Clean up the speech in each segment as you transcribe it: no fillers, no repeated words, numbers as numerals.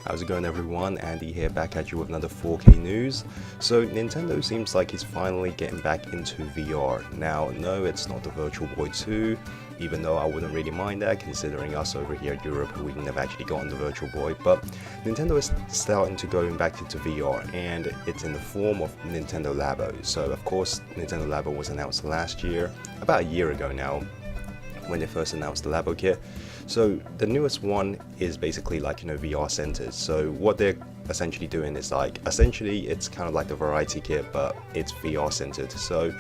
How's it going, everyone? Andy here, back at you with another 4K news. So Nintendo seems like it's finally getting back into VR. Now, no, it's not the Virtual Boy 2, even though I wouldn't really mind that considering us over here in Europe, we never actually got on the Virtual Boy. But Nintendo is starting to go back into VR, and it's in the form of Nintendo Labo. So of course, Nintendo Labo was announced last year, about a year ago now, when they first announced the Labo Kit. So the newest one is basically like, VR centered. So what they're essentially doing is like, essentially it's kind of like the variety kit, but it's VR centered. So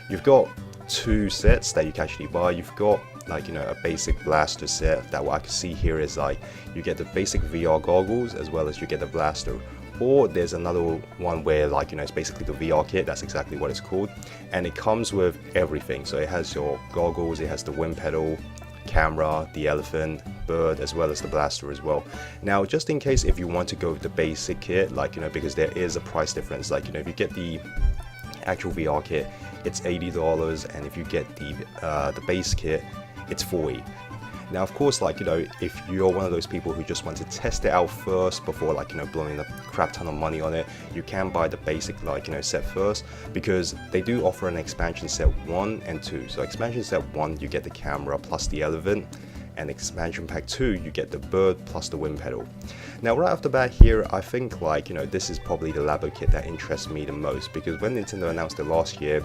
you've got two sets that you can actually buy. You've got like, a basic blaster set that what I can see here is like, you get the basic VR goggles as well as you get the blaster. Or there's another one where like, it's basically the VR kit, that's exactly what it's called. And it comes with everything. So it has your goggles, it has the wind pedal, camera, the elephant, bird, as well as the blaster as well. Now, just in case if you want to go with the basic kit, like, because there is a price difference, like, if you get the actual VR kit, it's $80, and if you get the base kit, it's $40. Now, of course, like, if you're one of those people who just want to test it out first before, like, blowing a crap ton of money on it, you can buy the basic, like, set first, because they do offer an expansion set 1 and 2. So expansion set 1, you get the camera plus the elephant, and expansion pack 2, you get the bird plus the wind pedal. Now, right off the bat here, I think, like, this is probably the Labo kit that interests me the most, because when Nintendo announced it last year,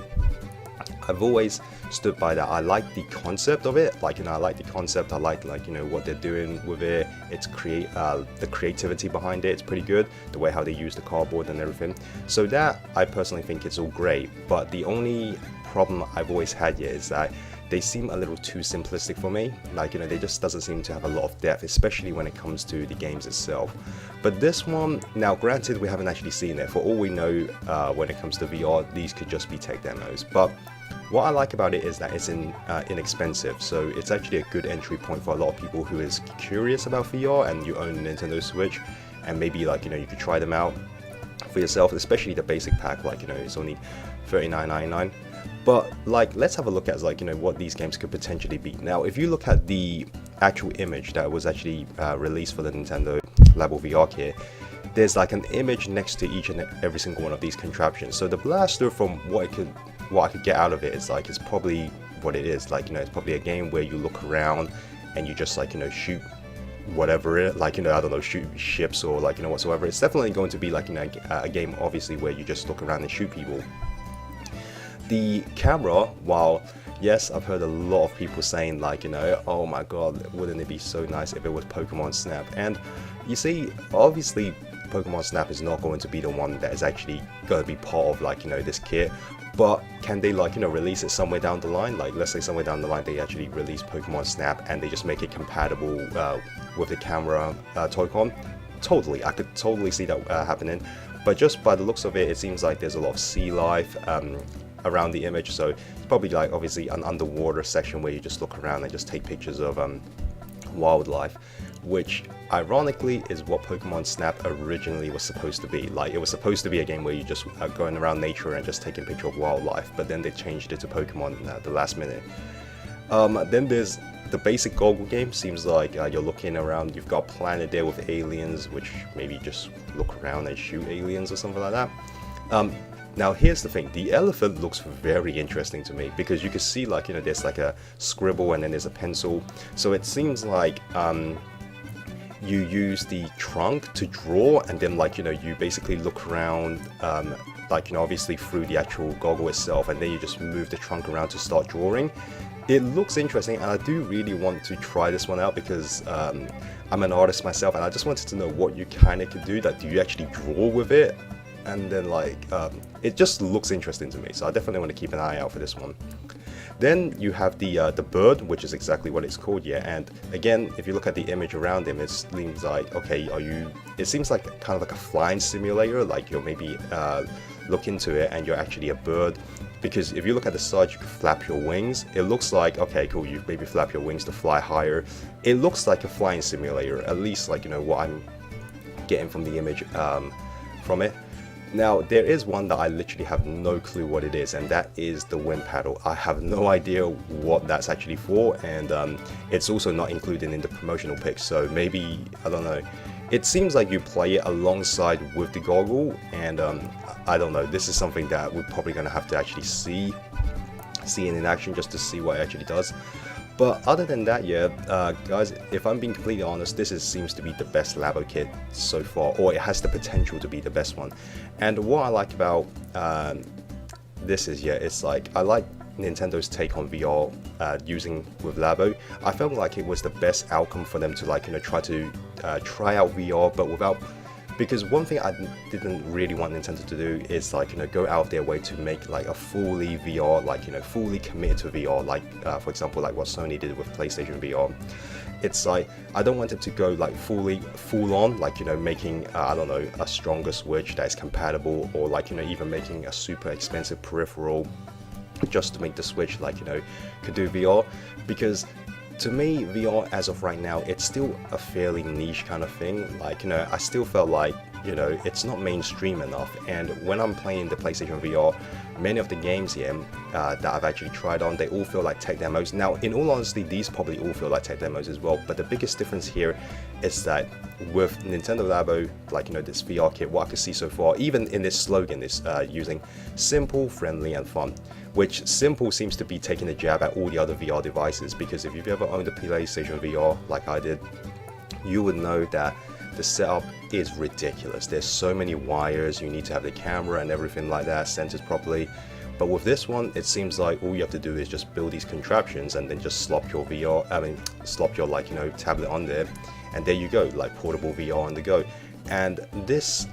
I've always stood by that. I like the concept of it, like, I like the concept, I like what they're doing with it. It's the creativity behind it, it's pretty good, the way how they use the cardboard and everything. So that, I personally think it's all great, but the only problem I've always had here is that they seem a little too simplistic for me. Like, they just doesn't seem to have a lot of depth, especially when it comes to the games itself. But this one, now granted, we haven't actually seen it. For all we know, when it comes to VR, these could just be tech demos. But what I like about it is that it's inexpensive, so it's actually a good entry point for a lot of people who is curious about VR and you own a Nintendo Switch, and maybe like, you could try them out for yourself, especially the basic pack, like, it's only $39.99. But like, let's have a look at like, what these games could potentially be. Now, if you look at the actual image that was actually released for the Nintendo Labo VR Kit, there's like an image next to each and every single one of these contraptions. So the blaster, from what I could get out of it, is like, it's probably what it is. Like, it's probably a game where you look around and you just like, shoot whatever it, like, I don't know, shoot ships or like, whatsoever. It's definitely going to be like, a game obviously where you just look around and shoot people. The camera, while yes, I've heard a lot of people saying like, oh my god, wouldn't it be so nice if it was Pokemon Snap? And you see, obviously Pokemon Snap is not going to be the one that is actually going to be part of like, this kit. But can they like, release it somewhere down the line? Like, let's say somewhere down the line they actually release Pokemon Snap and they just make it compatible with the camera Toy-Con. Totally, I could totally see that happening. But just by the looks of it, it seems like there's a lot of sea life around the image. So it's probably like obviously an underwater section where you just look around and just take pictures of wildlife, which ironically is what Pokemon Snap originally was supposed to be. Like, it was supposed to be a game where you just going around nature and just taking picture of wildlife, but then they changed it to Pokemon at the last minute. Then there's the basic goggle game. Seems like you're looking around, you've got a planet there with aliens, which maybe just look around and shoot aliens or something like that. Now here's the thing, the elephant looks very interesting to me, because you can see like, there's like a scribble and then there's a pencil. So it seems like you use the trunk to draw, and then like, you basically look around, like, obviously through the actual goggle itself, and then you just move the trunk around to start drawing. It looks interesting, and I do really want to try this one out, because I'm an artist myself, and I just wanted to know what you kind of could do. That do you actually draw with it? And then like, it just looks interesting to me, so I definitely want to keep an eye out for this one. Then you have the bird, which is exactly what it's called, yeah. And again, if you look at the image around him, it seems like, okay, it seems like kind of like a flying simulator, like you're maybe look into it and you're actually a bird, because if you look at the side, you can flap your wings. It looks like, okay, cool, you maybe flap your wings to fly higher. It looks like a flying simulator, at least like, what I'm getting from the image from it. Now, there is one that I literally have no clue what it is, and that is the wind paddle. I have no idea what that's actually for, and it's also not included in the promotional pics, so maybe, I don't know, it seems like you play it alongside with the goggle, and I don't know, this is something that we're probably going to have to actually see it in action just to see what it actually does. But other than that, yeah, guys, if I'm being completely honest, seems to be the best Labo kit so far, or it has the potential to be the best one. And what I like about this is, yeah, it's like, I like Nintendo's take on VR using with Labo. I felt like it was the best outcome for them to, like, you know, try out VR, but without, because one thing I didn't really want Nintendo to do is, like, you know, go out of their way to make like a fully VR, like, you know, fully committed to VR, like for example, like what Sony did with PlayStation VR. It's like, I don't want it to go like full on, like, you know, making I don't know, a stronger Switch that is compatible, or like, you know, even making a super expensive peripheral just to make the Switch, like, you know, could do VR. Because to me, VR as of right now, it's still a fairly niche kind of thing. Like, you know, I still felt like, you know, it's not mainstream enough. And when I'm playing the PlayStation VR, many of the games here that I've actually tried on, they all feel like tech demos. Now, in all honesty, these probably all feel like tech demos as well. But the biggest difference here is that with Nintendo Labo, like, you know, this VR kit, what I can see so far, even in this slogan, is using simple, friendly, and fun. Which simple seems to be taking a jab at all the other VR devices, because if you've ever owned a PlayStation VR like I did, you would know that the setup is ridiculous. There's so many wires, you need to have the camera and everything like that centered properly. But with this one, it seems like all you have to do is just build these contraptions and then just slop your slop your, like, you know, tablet on there, and there you go, like portable VR on the go. And this,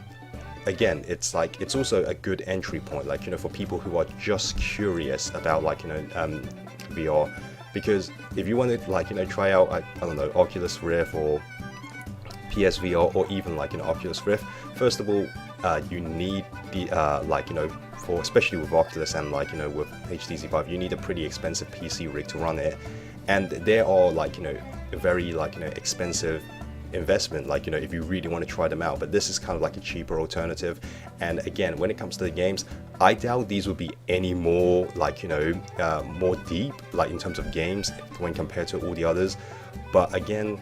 again, it's like, it's also a good entry point, like, you know, for people who are just curious about, like, you know, VR. Because if you want to, like, you know, try out, I don't know, Oculus Rift or PSVR, or even, like, you know, Oculus Rift, first of all, you need the like, you know, for especially with Oculus and, like, you know, with HTC Vive, you need a pretty expensive PC rig to run it. And there are, like, you know, a very, like, you know, expensive investment, like, you know, if you really want to try them out. But this is kind of like a cheaper alternative. And again, when it comes to the games, I doubt these would be any more, like, you know, more deep, like, in terms of games when compared to all the others. But again,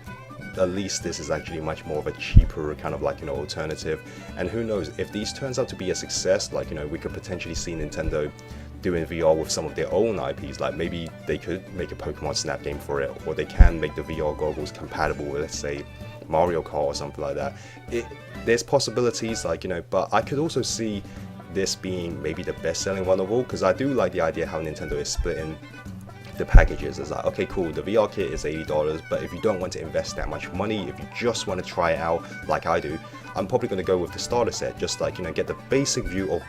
at least this is actually much more of a cheaper kind of, like, you know, alternative. And who knows, if these turns out to be a success, like, you know, we could potentially see Nintendo doing VR with some of their own IPs. Like, maybe they could make a Pokemon Snap game for it, or they can make the VR goggles compatible with, let's say, Mario Kart or something like that. There's possibilities, like, you know, but I could also see this being maybe the best selling one of all, because I do like the idea how Nintendo is splitting the packages. It's like, okay, cool, the VR kit is $80, but if you don't want to invest that much money, if you just want to try it out like I do, I'm probably going to go with the starter set, just, like, you know, get the basic view of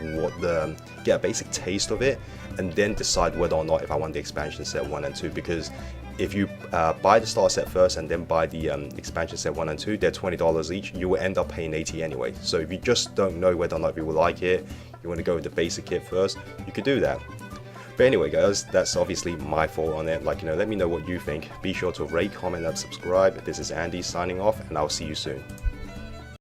get a basic taste of it, and then decide whether or not if I want the expansion set 1 and 2. Because if you buy the starter set first and then buy the expansion set 1 and 2, they're $20 each, you will end up paying $80 anyway. So if you just don't know whether or not you will like it, you want to go with the basic kit first, you could do that. But anyway, guys, that's obviously my fault on it. Like, you know, let me know what you think. Be sure to rate, comment, and subscribe. This is Andy signing off, and I'll see you soon.